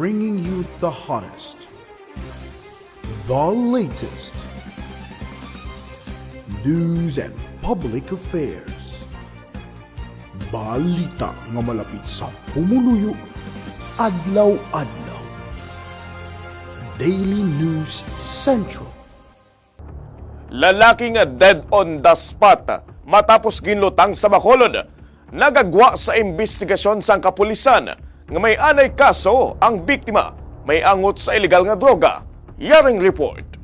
bringing you the hottest, the latest news and public affairs. Balita nga malapit sa pumuluyo, adlaw-adlaw. Daily News Central. Lalaki nga dead on the spot matapos ginlutang sa Bacolod. Nagagwa sa investigasyon sang kapulisan nga may anay kaso ang biktima may angot sa ilegal nga droga. Yaring report.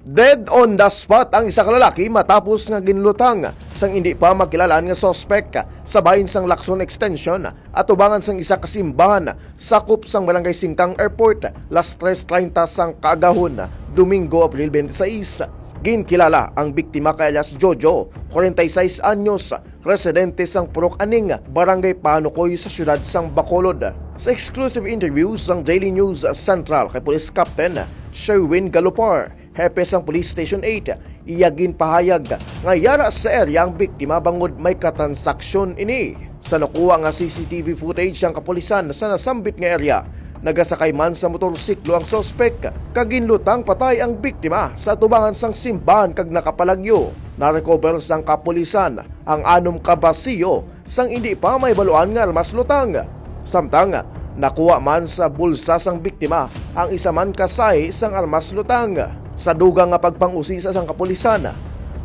Dead on the spot ang isa ka lalaki matapos nga ginlutang sang hindi pa makilalan nga sospek sa bahin sang Lacson Extension at ubangan sang isa ka simbahan sakop sang Barangay Singkang Airport las 3:30 sang kaagahon Domingo, Abril 26. Ginkilala ang biktima kay alias Jojo, 46 anyos, residente sang Purok Aning, Barangay Panukoy sa siyudad sang Bacolod. Sa exclusive interview sang Daily News Central kay Police Captain Sherwin Galopar, hepe sang Police Station 8, iyagin pahayag nga yara sa area ang biktima bangod may katransaksyon ini. Sa nakuha nga CCTV footage ang kapulisan sa nasambit nga area, nagasakay man sa motorsiklo ang sospek, kaginlutang patay ang biktima sa tubangan sang simbahan kag nakapalagyo. Narecover sang kapulisan ang 6 kabasiyo sang hindi pa may baluan nga armas lutang. Samtang nakuha man sa bulsa sang biktima ang isa man kasay sang armas lutang. Sa dugang nga pagpangusisa sang kapulisan,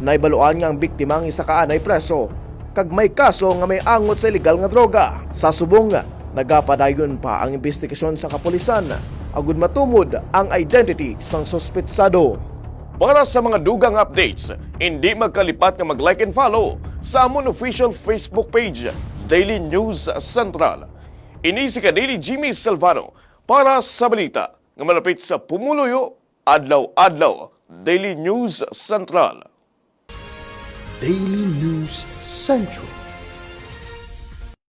naibaluan nga ang biktima ang isa ka anay preso kag may kaso nga may angot sa ilegal nga droga. Sa subong nagapadayon pa ang investigasyon sa kapulisan agud matumod ang identity sang suspetsado. Para sa mga dugang updates, hindi magkalipat nga mag-like and follow sa amon official Facebook page, Daily News Central. Ini si Daily Jimmy Salvano para sa balita nga malapit sa pumuluyo, adlaw-adlaw. Daily News Central. Daily News Central.